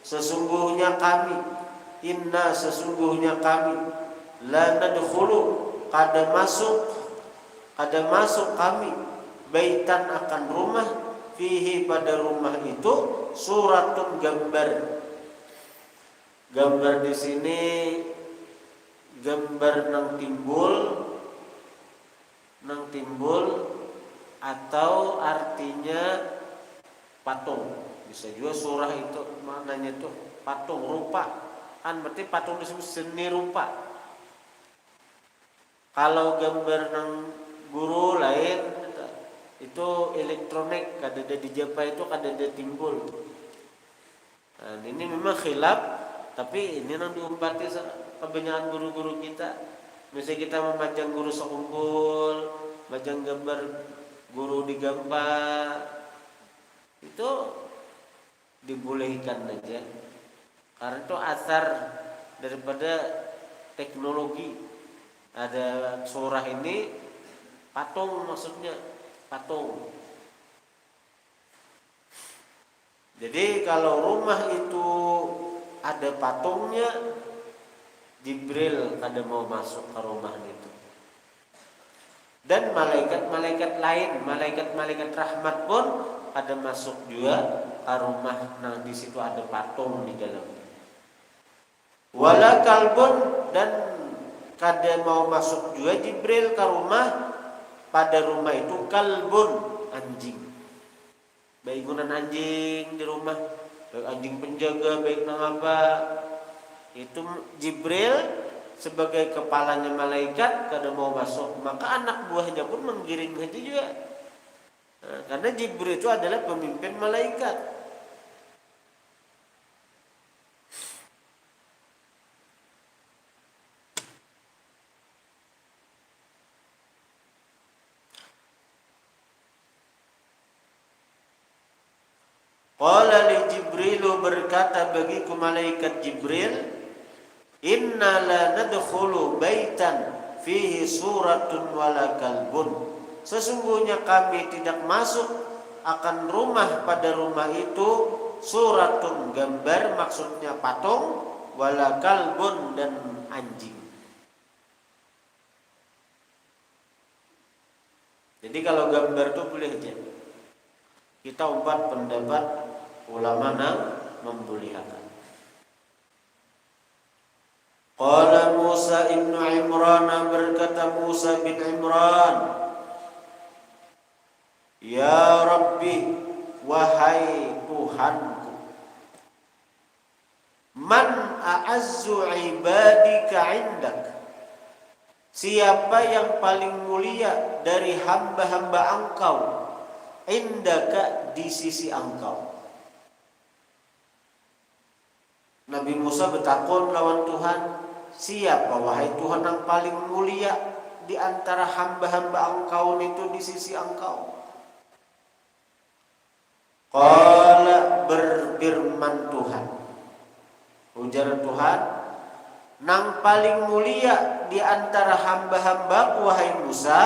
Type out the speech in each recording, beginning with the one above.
sesungguhnya kami, inna sesungguhnya kami, la nadkhulu kada masuk kami, baitan akan rumah, fihi pada rumah itu suratun gambar. Gambar di sini gambar nang timbul atau artinya patung. Bisa juga surah itu maknanya tuh patung rupa. Kan berarti patung disebut seni rupa. Kalau gambar nang guru lain itu elektronik, kadada dijapa itu kadada timbul. Nah, ini memang khilaf, tapi ini nang diumpati kebanyakan guru-guru kita. Misalnya kita memajang guru sekumpul, majang gambar guru digambar, itu dibolehkan aja. Karena itu asar daripada teknologi. Ada surah ini patung, maksudnya patung. Jadi kalau rumah itu ada patungnya, Jibril kada mau masuk ke rumah itu. Dan malaikat-malaikat lain, malaikat-malaikat rahmat pun ada masuk juga ke rumah. Nah di situ ada patung di dalamnya. Wala kalbun, dan kada mau masuk juga Jibril ke rumah, pada rumah itu kalbun, anjing. Baik gunan anjing di rumah, baik anjing penjaga, baik nang apa. Itu Jibril sebagai kepalanya malaikat kada mau masuk, maka anak buahnya pun menggiring saja juga. Nah, karena Jibril itu adalah pemimpin malaikat. Qala li Jibrilu, berkata bagiku malaikat Jibril, inna la nadkhulu baitan fihi suratun wala kalbun. Sesungguhnya kami tidak masuk akan rumah, pada rumah itu suratun gambar, maksudnya patung, wala kalbun dan anjing. Jadi kalau gambar itu boleh aja. Kita umpat pendapat ulama yang membolehkan. Qala Musa ibn Imran, berkata Musa bin Imran, ya Rabbi, wahai Tuhanku, man a'azzu ibadika indak, siapa yang paling mulia dari hamba-hamba engkau, indaka di sisi engkau. Nabi Musa bertakun lawan Tuhan, siapa wahai Tuhan yang paling mulia di antara hamba-hamba engkau itu di sisi engkau? Qala, berfirman Tuhan, ujar Tuhan, nang paling mulia di antara hamba-hamba wahai Musa,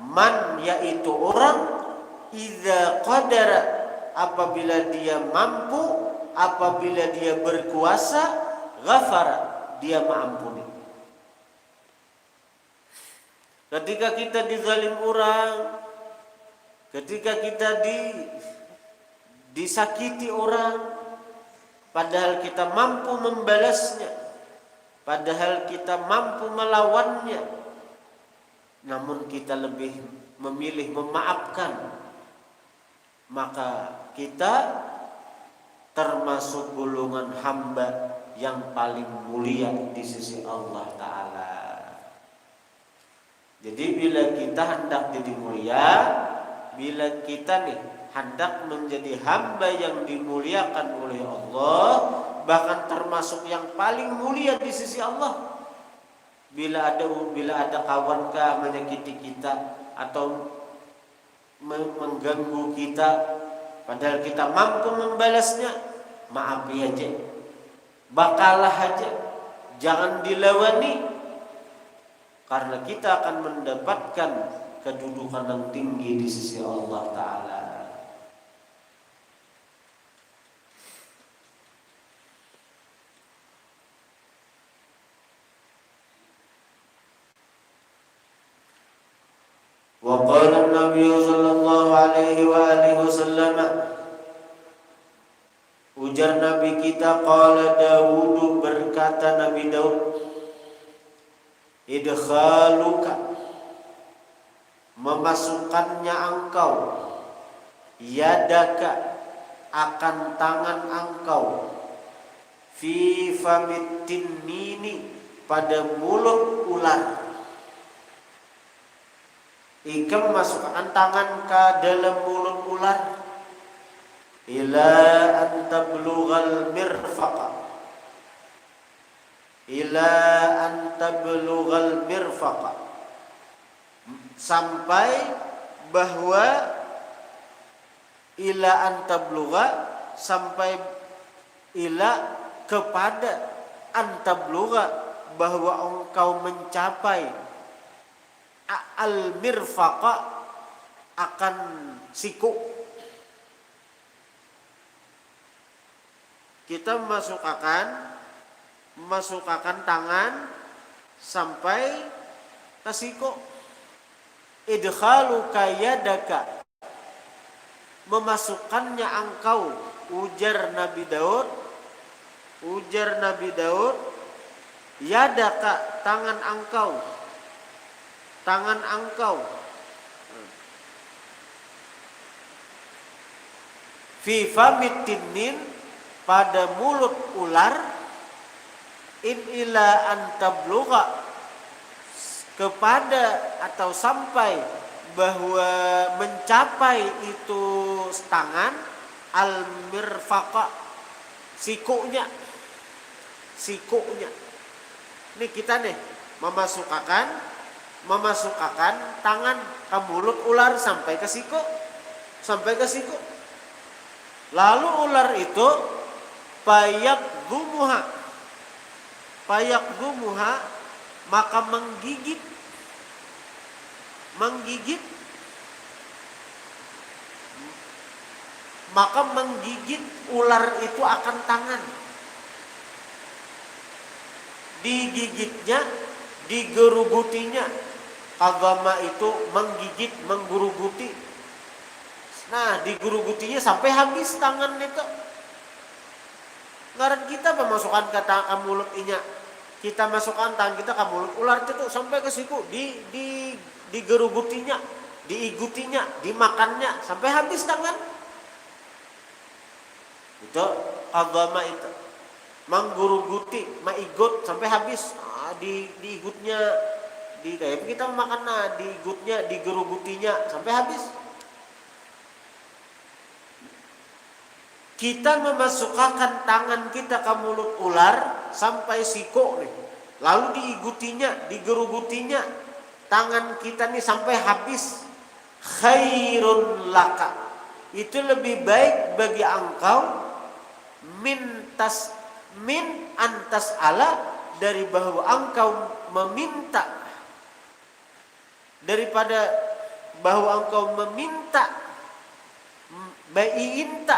man, yaitu orang, idza qadara, apabila dia mampu, apabila dia berkuasa, ghafara, dia mengampuni. Ketika kita dizalim orang, ketika kita disakiti orang, padahal kita mampu membalasnya, padahal kita mampu melawannya, namun kita lebih memilih memaafkan, maka kita termasuk golongan hamba yang paling mulia di sisi Allah Ta'ala. Jadi bila kita hendak jadi mulia, bila kita hendak menjadi hamba yang dimuliakan oleh Allah, bahkan termasuk yang paling mulia di sisi Allah, bila ada kawan menyakiti kita atau mengganggu kita, padahal kita mampu membalasnya, maafi aja, bakalah aja, jangan dilawani, karena kita akan mendapatkan kedudukan yang tinggi di sisi Allah Ta'ala. Wa qala Nabi sallallahu alaihi wa alihi wasallam, ujar Nabi kita, qala Daud, berkata Nabi Daud, idkhaluka, memasukkannya engkau, yadaka, akan tangan engkau, fi famit tinnini, pada mulut ular. Ikam masukkan tangan ke dalam mulut ular, ila an tablughal mirfaqa, ila an tablughal mirfaqa, sampai bahwa ila an tablugha, sampai ila kepada an tablugha, bahwa engkau mencapai al mirfaqa, akan siku. Kita memasukkan tangan sampai ke siku. Idkhaluka yadaka, memasukkannya engkau, ujar Nabi Daud, yadaka, tangan engkau, fi famit tinnin, pada mulut ular, in ila an tablugha, kepada atau sampai bahwa mencapai itu tangan, al mirfaqa, sikunya. Ini kita nih memasukkan tangan ke mulut ular sampai ke siku. Lalu ular itu payakdumuha, maka menggigit ular itu akan tangan. Digigitnya, digerugutinya. Agama itu menggigit, menggeruguti. Nah, digerugutinya sampai habis tangan itu. Ngaran kita memasukkan ke mulut inya. Kita masukkan tangan kita ke mulut ular itu sampai ke siku, digerugutinya, diigutinya, dimakannya sampai habis tangan. Itu agama itu. Menggeruguti, maigut sampai habis. Diigutnya, kayak kita makan, diigutnya, digerugutinya sampai habis. Kita memasukkan tangan kita ke mulut ular sampai siku nih, lalu diigutinya, digerugutinya tangan kita nih sampai habis. Khairun laka, itu lebih baik bagi engkau, min antas ala, dari bahwa engkau meminta, daripada bahwa engkau meminta, baiinta,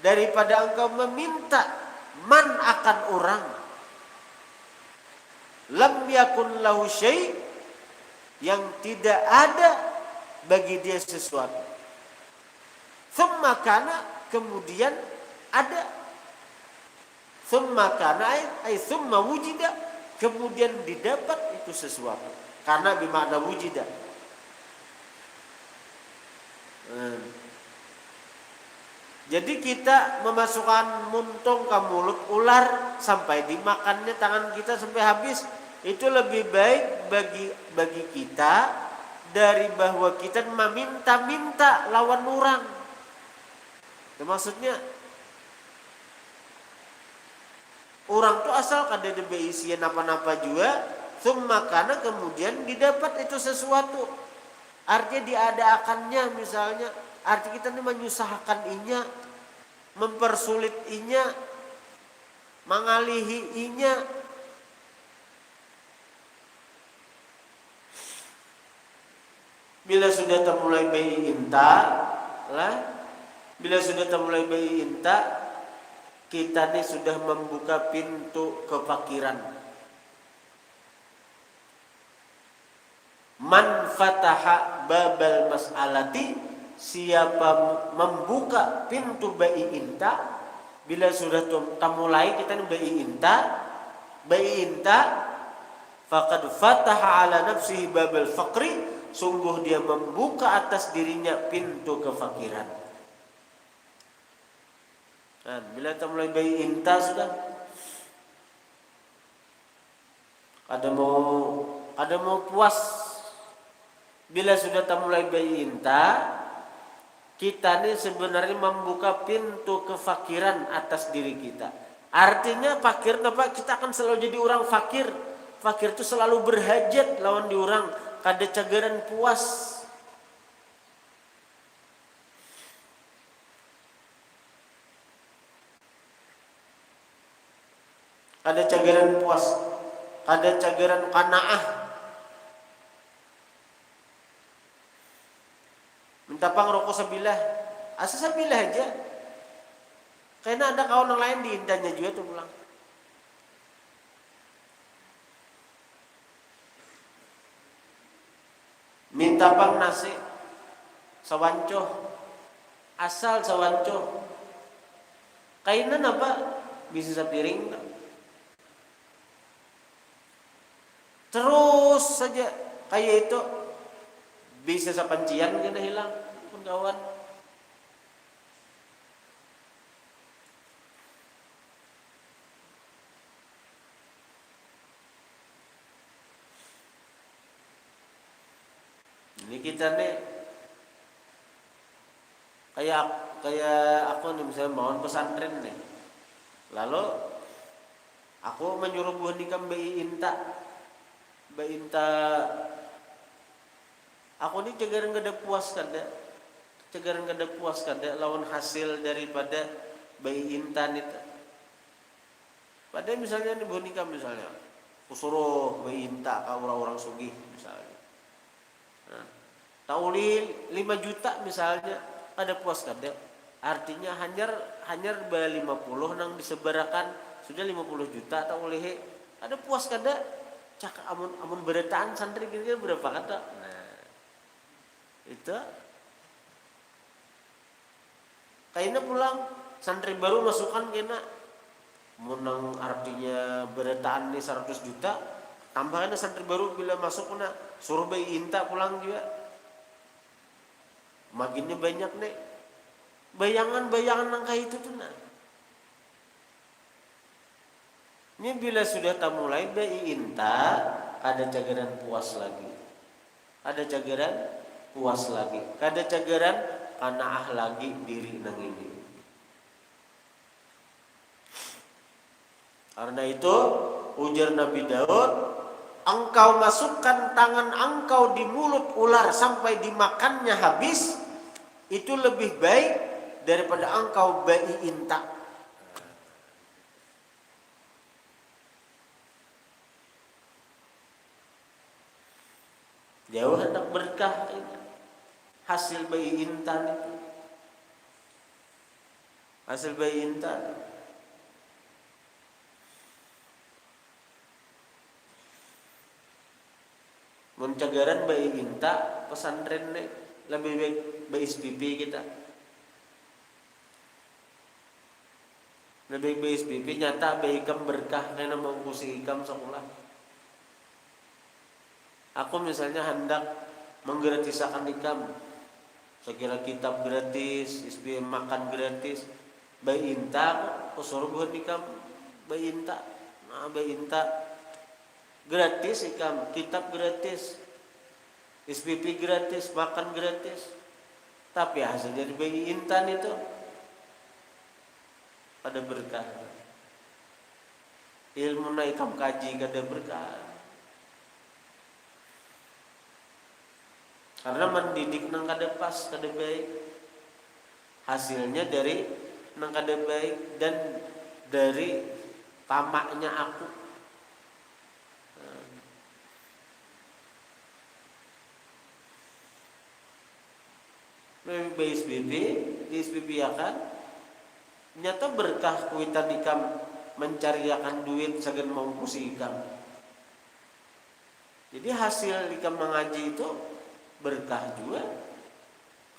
daripada engkau meminta, man akan orang, lam yakun lahu syai', yang tidak ada bagi dia sesuatu. Thumma kana, kemudian ada. Thumma kana ay thumma wujida, kemudian didapat itu sesuatu. Karena bimakna wujida. Jadi kita memasukkan muntung ke mulut ular sampai dimakannya tangan kita sampai habis, itu lebih baik bagi kita dari bahwa kita meminta-minta lawan orang. Itu maksudnya orang tuh asal kada ada beisian apa-apa juga, thumma kana, kemudian didapat itu sesuatu. Artinya diadakannya, misalnya arti kita ini menyusahkan inya, mempersulit inya, mengalihi inya. Bila sudah termulai bayi inta lah, bila sudah termulai bayi inta, kita ini sudah membuka pintu kefakiran. Man fataha babal mas'alati, siapa membuka pintu bai inta, bila sudah mulai kita bai inta, faqad fataha ala nafsihi babal faqri, sungguh dia membuka atas dirinya pintu kefakiran. Nah, bila kita mulai bai inta sudah ada mau puas. Bila sudah mulai bai inta, kita ini sebenarnya membuka pintu kefakiran atas diri kita. Artinya fakir apa? Kita akan selalu jadi orang fakir. Fakir itu selalu berhajat lawan di orang, kada cagaran puas. Kada cagaran puas, kada cagaran qanaah. Minta pang rokok sebilah, asa sebilah aja. Karena ada kawan yang lain diintanya juga tuh pulang. Minta pang nasi sawanco, asal sawanco. Kainan apa? Bisa sepiring. Terus saja kayak itu. Bisa sa pancian kena hilang pun kawan. Ini kita nih kayak aku nih misalnya bangun pesantren nih. Lalu aku menyuruh buah nikam bai inta. Aku ini cegaran kada puas kada lawan hasil daripada bai intan itu. Pada misalnya nih buah nikam misalnya, aku suruh bai inta ke orang-orang sugih misalnya. Nah, tauli 5 juta misalnya, kada puas kada. Artinya hanyar 50 nang disebarakan sudah 50 juta tauli ada puas kada. Cak amun beretaan santri kira-kira berapa kata? Nah, itu kayaknya pulang santri baru masukkan kena menang artinya beretaan nih 100 juta, tambahannya santri baru bila masuk kena suruh bai inta pulang juga. Makinnya banyak nih bayangan nang kayak itu tuh nah. Ini bila sudah mulai bai inta, ada cagaran puas lagi. Ada cagaran puas lagi. Kada cagaran qanaah lagi diri nang ini. Karena itu ujar Nabi Daud, engkau masukkan tangan engkau di mulut ular sampai dimakannya habis, itu lebih baik daripada engkau bai inta. Jauh hendak berkah ini. Hasil bai intan itu. Hasil bai intan. Mencagaran bai inta pesantren nih lebih baik bai SPP kita. Lebih baik SPP nyata bai ikam berkah karena mengkusi ikam sekolah. Aku misalnya hendak menggratisakan ikam, sekira kitab gratis, SPM makan gratis, bai inta, aku suruh buat ikam bai inta, nah bai inta gratis ikam, kitab gratis, SPP gratis, makan gratis, tapi hasil dari bai intan itu ada berkah. Ilmu na ikam kaji kada berkah. Karena mendidik nang kada pas, kada baik. Hasilnya dari nang kada baik dan dari tamaknya aku. Lebih baik SPP, di SPP akan nyata berkah kuitan ikam mencariakan duit sagan mangkusi ikam. Jadi hasil ikam mengaji itu berkah juga,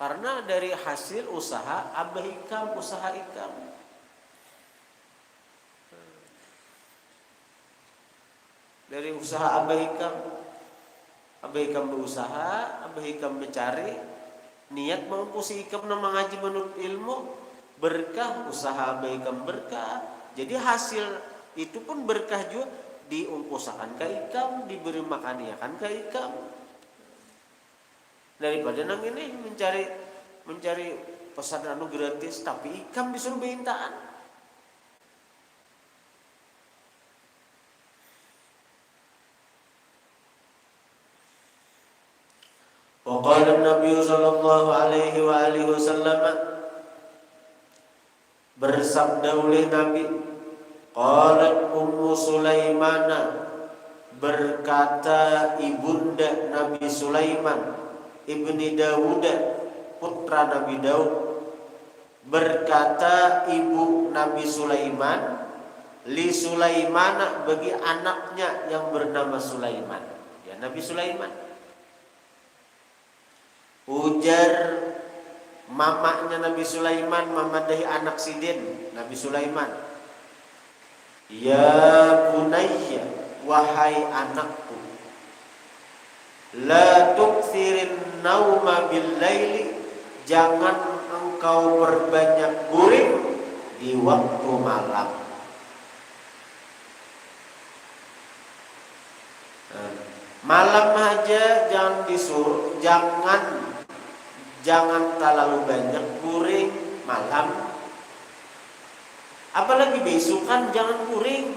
karena dari hasil usaha abah ikam, usaha ikam. Dari usaha abah ikam berusaha, abah ikam mencari, niat mengkusi ikam na mengaji menurut ilmu, berkah usaha abah ikam berkah. Jadi hasil itu pun berkah juga, diungkusakan ke ikam, diberi makan ikan ke ikam. Daripada nang ini mencari pesan anu gratis tapi ikam disuruh beintaan. Wa qala an-nabiy sallallahu alaihi wa alihi wasallam, bersabda oleh Nabi, qalat Ummu Sulaimana, berkata ibunda Nabi Sulaiman ibni Dawud, putra Nabi Daud, berkata ibu Nabi Sulaiman li Sulaimana, bagi anaknya yang bernama Sulaiman, ya Nabi Sulaiman. Ujar mamanya Nabi Sulaiman, mamadahi anak sidin Nabi Sulaiman, ya bunayya, wahai anakku, la tuksirin nauma bil laili, jangan engkau berbanyak guring di waktu malam. Malam aja jangan disuruh, jangan terlalu banyak guring malam. Apalagi besukan jangan guring.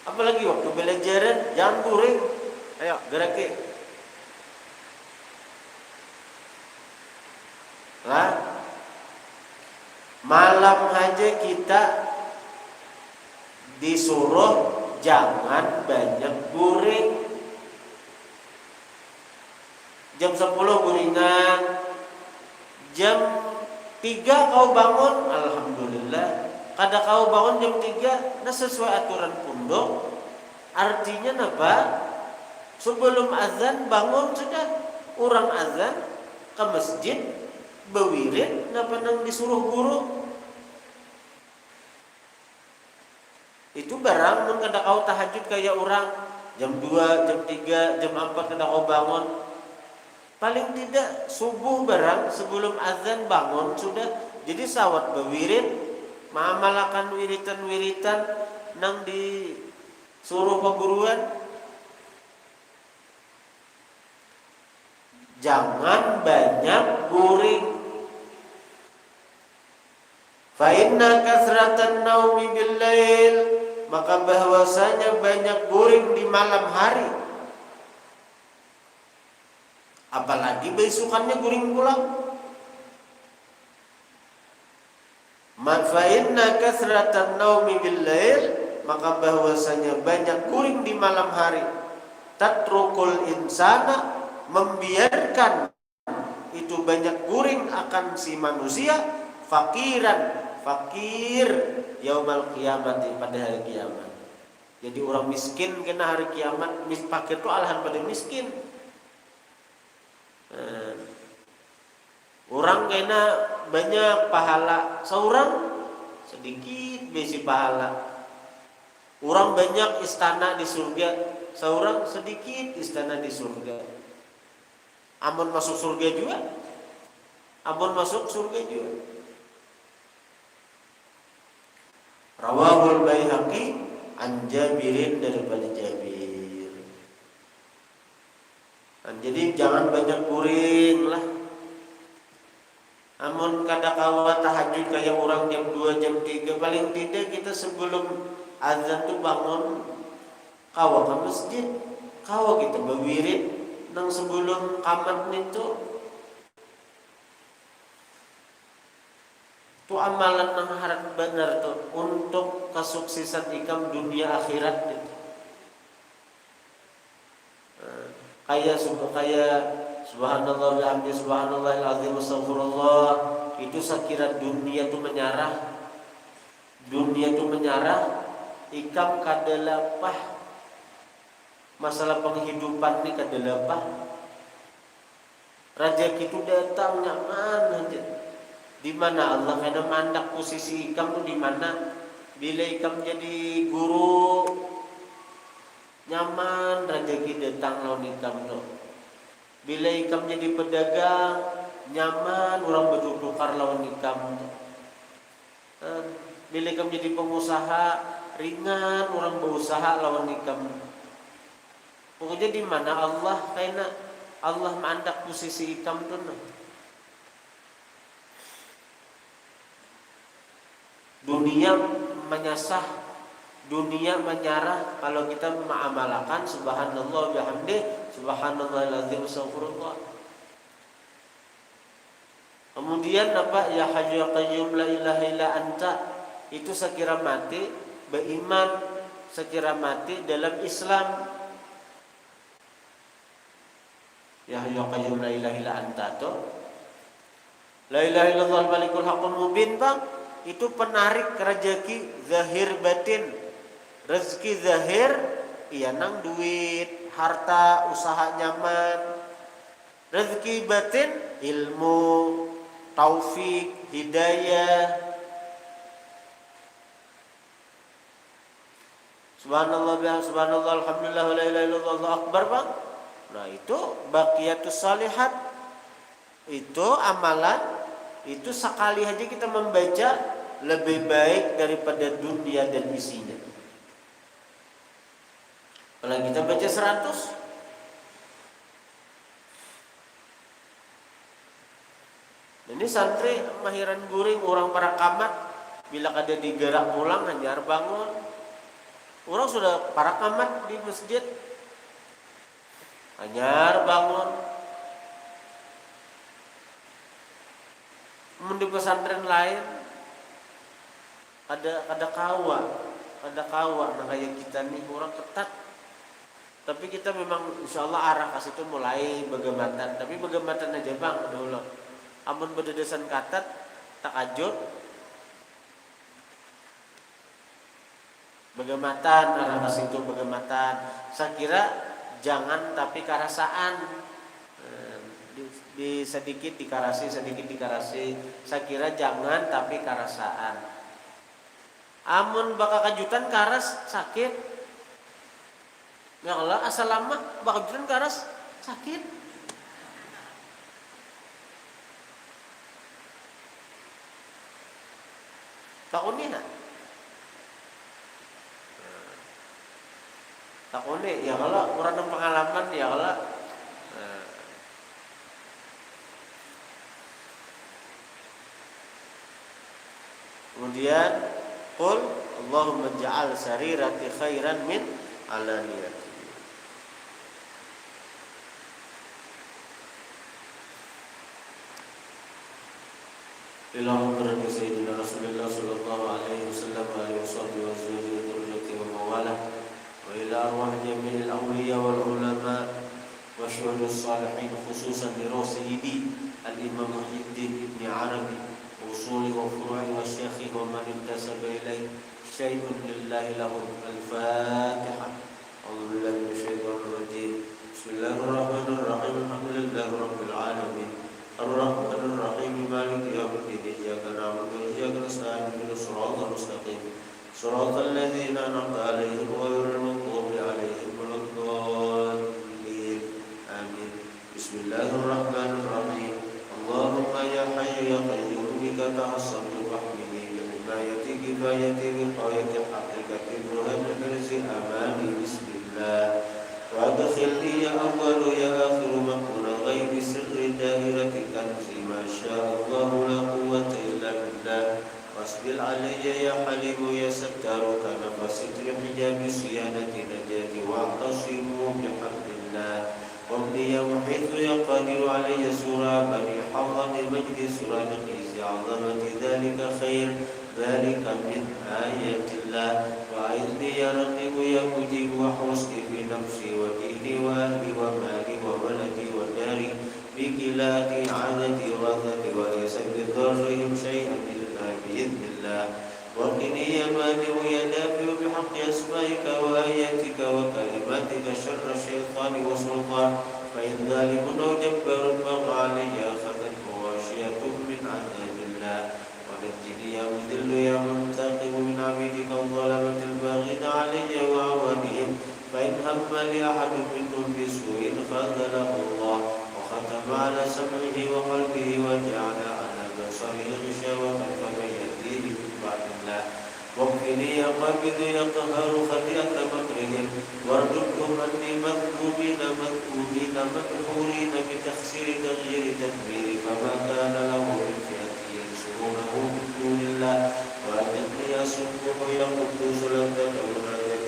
Apalagi waktu belajaran jangan guring. Ayo geraki. Nah, malam aja kita disuruh jangan banyak guring. Jam 10 guringan, jam 3 kau bangun, alhamdulillah. Kada kau bangun jam 3, nah sesuai aturan pondok. Artinya apa? Sebelum azan bangun sudah, orang azan ke masjid, bewirid, napa nang disuruh guru. Itu barang mun kada kau tahajud kayak orang jam 2, jam 3, jam 4 kada kau bangun. Paling tidak subuh barang sebelum azan bangun sudah. Jadi sawat bewirid, mamalakan wiritan-wiritan nang disuruh peguruan. Jangan banyak guring. Fa inna kasratan naumi bil lail, maka bahwasanya banyak guring di malam hari. Apalagi besukannya guring pulang. Fa inna kasratan naumi bil lail, maka bahwasanya banyak guring di malam hari. Tatrukul insana, membiarkan itu banyak guring akan si manusia, fakir yaumal qiyamati, pada hari kiamat. Jadi orang miskin kena hari kiamat, fakir itu alahan pada miskin. Orang kena banyak pahala, seorang sedikit besi pahala. Orang banyak istana di surga, seorang sedikit istana di surga. Amun masuk surga juga, amun masuk surga juga. Rawahul Baihaqi an Jabirin, daripada Jabir. Jadi jangan banyak guring lah. Amun kada kawa tahajud kayak orang jam 2, jam 3, paling tidak kita sebelum azan tu bangun, kawa ke masjid, kawa kita berwirid nang sebelum kamat itu. Tu amalan nang harap benar tu untuk kesuksesan ikam dunia akhirat itu. Kayak subhanallah bihamdi subhanallahil azim astagfirullah, itu sekira dunia tu menyarah. Dunia tu menyarah, ikam kada lapah masalah penghidupan ni kadelepah. Rezeki itu datang nyaman aja. Di mana Allah kena mandak posisi ikam tu di mana? Bila ikam jadi guru nyaman rezeki datang lawan ikam tu. Bila ikam jadi pedagang nyaman orang bertukar lawan ikam tu. Bila ikam jadi pengusaha ringan orang berusaha lawan ikam. Pokoknya di mana Allah kena Allah mandak posisi ikam tu. Dunia menyasah, dunia menyarah kalau kita mengamalkan subhanallah bihamdi, subhanallahil azim, astagfirullah. Kemudian apa? Ya Hayyu ya Qayyum la ilaha illa anta. Itu sekira mati beriman, sekira mati dalam Islam. Ya Hayyu ya Qayyum la ilaha illa anta tu. La ilaha illallah malikul haqqul mubin, Bang. Itu penarik rezeki zahir batin. Rezeki zahir iya nang duit, harta, usaha nyaman. Rezeki batin ilmu, taufik, hidayah. Subhanallah bihamdihi, subhanallah, alhamdulillah, la ilaha illallah, Allahu akbar, Bang. Nah, itu baqiyatus salihat. Itu amalan, itu sekali aja kita membaca lebih baik daripada dunia dan isinya. Kalau kita baca 100, ini santri mahiran guring orang para kamat bila kada digerak pulang hanyar bangun. Orang sudah para kamat di masjid hanyar bangun. Di pesantren lain ada kawa nah kayak kita nih orang ketat. Tapi kita memang insyaallah arah kasih itu mulai begematan. Tapi begematan aja Bang dulu. Amun berdedesan katat tak ajut. Begematan arah kasih itu begematan. Saya kira jangan tapi karasaan. Di sedikit dikarasi, sedikit dikarasi. Saya kira jangan tapi karasaan. Amun bakal kajutan karas sakit. Ya Allah asal lama bakal kajutan karas sakit. Takuni nak? Takuni ya Allah kurang pengalaman ya Allah. Kemudian qul Allahumma ja'al sarirati khairan min alaniyati. Ilahum berani Sayyidina Rasulullah sallallahu alaihi wasallam wa alihi wa dhurriyyati wa mawalah wa ila arwah jami'il awliya wal ulama wa syuhadus salihin khususan li Sayyidi al-Imam Muhyiddin Ibn Arabi usuli wa furu'i wa syekhi wa man intasaba ilaih syai'un lillahi lahum. Al-Fatiha. A'udzu billahi minasyaitonir rajim. Bismillahirrahmanirrahim. Alhamdulillahi rabbil alamin. Ar-Rahmanir Rahim. Maliki yaumiddin. Iyyaka na'budu wa iyyaka nasta'in. Ihdinas siratal mustaqim. Siratal ladzina an'amta 'alaihim ghairil maghdubi 'alaihim waladdallin. Amin. Bismillahirrahmanirrahim. Allahumma ya hayyu ya qayyum bika tahassaltu fahmini bihimayati kifayati biqayati haqiqati burhan berzi amani. Bismillah. Wa adkhilni ya awwalu ya akhiru maqula ghaibi sirri dairati kanzi ma sya'allahu la quwwata illa billah. Wasbil alayya ya halimu ya sattaru kana fasitri hijabi siyanati najati wa tasimu bihamdillah. وابني محيط يقدر علي سورة بني حظم المجد سورة نقيس عظمة ذلك خير ذلك من آيات الله. وأعذني يا رقيب يا مجيب وحوصني في نفسي وديني وأهلي ومالي وولدي وداري بكلاتي عادتي وغضبي وليس بضرهم شيئا إلا بإذن الله. وقني يا مانع يا دافع بحق حق أسمائك وآياتك وكلماتك شر الشيطان وسلطان فإن ظالم أو جبار فوق علي أخذته غاشية من عذاب الله ونجني يا مذل يا منتقم من عبيدك الظلمة الباغين علي وعوانهم فإن هم لي أحد منهم بسوء فأذله الله وختم على سمعه وقلبه وجعل على بصره غشاوة فمن يهديه من بعد الله واكفني يا قابض يا قهار خطيئة مكرهم وارددهم عني مذمومين مذمومين مدحورين بتخسير تغيير تدبير فما كان له من فئة ينصرونه من دون الله وأجدني يا سبح يا قدوس لا تدعون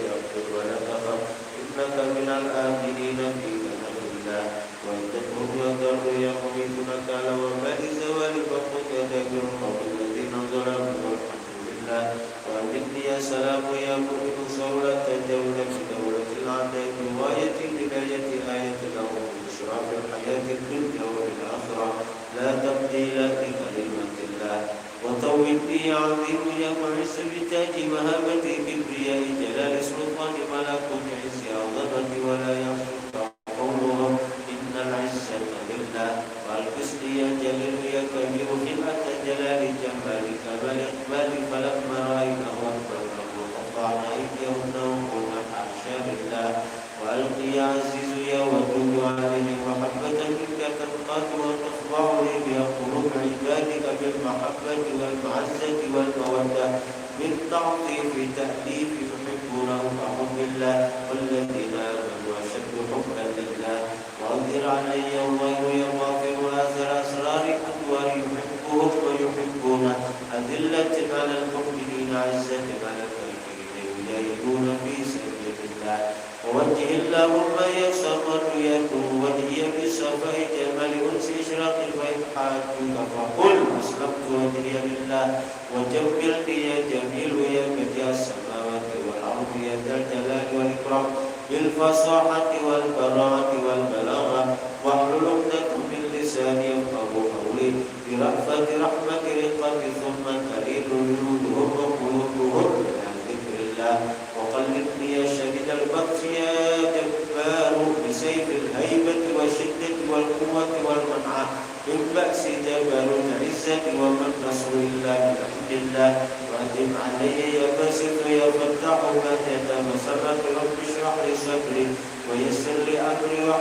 يغفر ولا تخف إنك من الآمنين في كتاب الله وإن تكون يضر يقبض نكال وبال زوال فقد يدبر قوم الذين ظلموا والحمد لله وأمني يا سلام يا مؤمن صولة دولة دولة العداء رواية بداية آية لهم بإشراف الحياة الدنيا والآخرة لا تبديل لكلمة الله وطوّلني يا عظيم يا معز بتاج مهابتي كبرياء جلال سلطان ملكوت عز عظمة ولا يحصى قولهم إن العزة لله والقسط يا جليل يا كبير خلعة جلال جمالك والإقبال فلما رأيناه أكبرناه وقطعنا أيديهن وقلنا حاشا لله وألقي يا عزيز يا ودود عليه محبة منك تنقاد وتخضع لي بقلوب عبادك بالمحبة والمعزة والمودة بالتعطيف تأليف يحبونه كحب الله والذين آمنوا أشد حبا لله وأظهر علي الله يا باطل وآثر أسرار أنوار يحبهم ويحبونه أذلة على المؤمنين عزة على الكافرين يجاهدون في سبيل الله ووجه اللهم يا صمد يكون وجهي بالصفاء جمال أنس إشراق فإن فقل أسلمت وجهي لله وجبرني يا جميل يا بديع السماوات والأرض يا ذا الجلال والإكرام بالفصاحة والبراءة والبلاغة واحلل عقدة من لساني يفقهوا قولي برأفة رحمة رقة ثم تلين جلودهم وقلوبهم إلى ذكر الله وقلبني يا شديد البطش يا جبار بسيف الهيبة والشدة والقوة والمنعة من بأس جبل العزة ومن نصر الله بحمد الله وأدم علي يا باسط يا فتاح مدد مسرة رب اشرح لي صدري ويسر لي أمري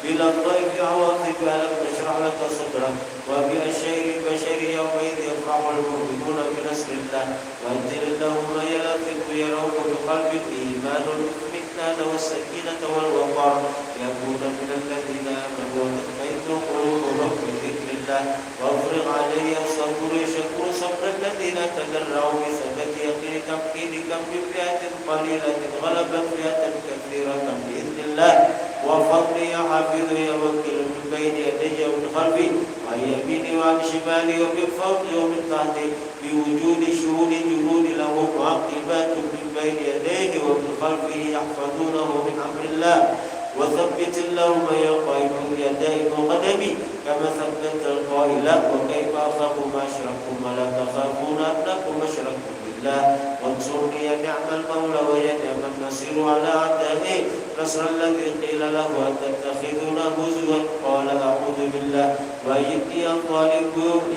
بلا ضيف عواطف ألم نشرح لك صدرك وبأشير البشر يومئذ يفرح المؤمنون بنصر الله وأنزل اللهم يا لطيف يا روح بقلب الإيمان والإطمئنان والسكينة والوقار يكون من الذين آمنوا وتطمئن قلوبهم بذكر الله وافرغ علي صبر شكر صبر الذين تدرعوا بثبات يقين تمكينكم بفئة قليلة غلبت فئة كثيرة بإذن الله وفضلي يا حافظ يا وكيل من بين يدي ومن خلفي وعن يميني وعن شمالي ومن فوقي ومن تحتي بوجود شهود جهود له معقبات من بين يديه ومن خلفه يحفظونه من أمر الله وثبت اللهم يا قائم يدين وقدمي كما ثبت القائل وكيف أخاف ما أشركتم ولا تخافون أنكم أشركتم بالله وانصرني يا نعم المولى ويا نعم النصير على أعدائي نصر الذي قيل له أتتخذون هزوا قال أعوذ بالله وأيدني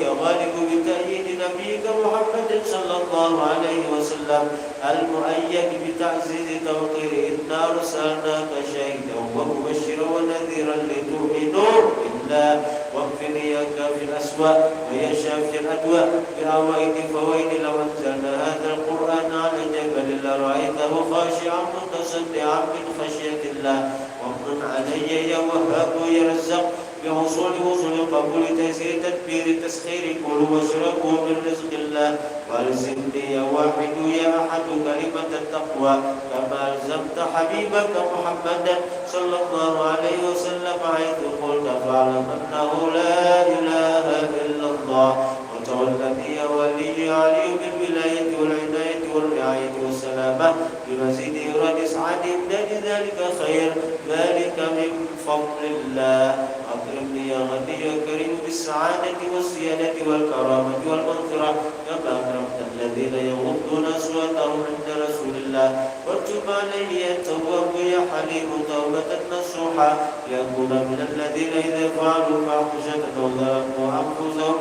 يا غالب بتأييد نبيك محمد صلى الله عليه وسلم المؤيد بتعزيز توقير إنا أرسلناك شاهدا ومبشرا ونذيرا لتؤمنوا بالله واغفرني يا كافي الأسواء ويا شافي الأدواء بالعوائد فويل لو أنزلنا هذا القرآن على جبل لرأيته خاشعا متصدعا من خشية الله وامن علي يا وهاب يا رزاق بحصول وصول قبول تيسير تدبير تسخير كل واشربوا من رزق الله والزمني يا واحد يا أحد كلمة التقوى كما ألزمت حبيبك محمدا صلى الله عليه وسلم حيث قلت فاعلم أنه لا إله إلا الله وتولني يا ولي علي بالولاية والعناية والرعاية والسلامة بمزيد إيراد إسعاد إمداد ذلك خير ذلك من فضل الله أكرمني يا غني يا كريم بالسعادة والسيادة والكرامة والمغفرة كما أكرمت الذين يغضون أصواتهم عند رسول الله وتب علي يا تواب يا حليم توبة نصوحا ليكون من الذين إذا فعلوا فاحشة أو ظلموا أنفسهم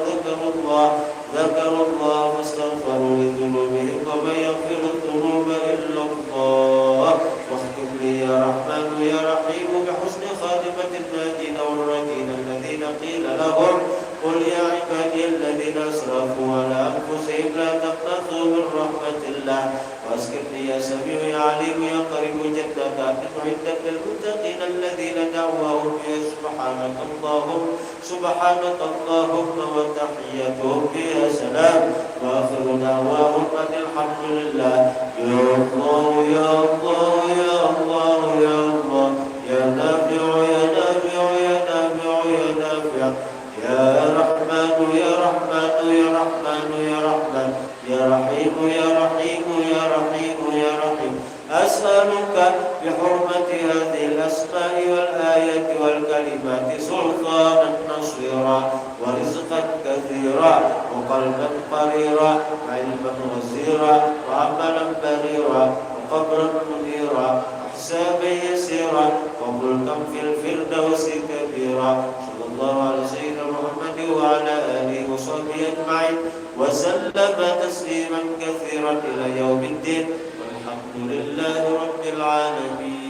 ذكروا الله واستغفروا لذنوبهم ومن يغفر الذنوب إلا الله واغفر لي يا رحمن يا رحيم بحسن خاتمة الناجين والراجين الذين قيل لهم قل يا عبادي الذين أسرفوا على أنفسهم لا تقنطوا من رحمة الله واسكنني يا سميع يا عليم يا قريب جنة عدة للمتقين الذين دعواهم فيها سبحانك اللهم وتحيتهم فيها سلام وآخر دعواهم أن الحمد لله يا الله يا الله يا الله يا الله يا نافع يا نافع يا نافع يا نافع يا رحمن يا رحمن يا رحمن يا رحمن يا رحيم يا رحيم يا رحيم يا رحيم أسألك بحرمة هذه الأسماء والآيات والكلمات سلطانا نصيرا ورزقا كثيرا وقلبا قريرا وعلما غزيرا وعملا بريرا وقبرا منيرا وحسابا يسيرا وملكا في الفردوس كبيرا صلى الله على سيدنا محمد وعلى آله وصحبه أجمعين وسلم تسليما كثيرا إلى يوم الدين والحمد لله رب العالمين.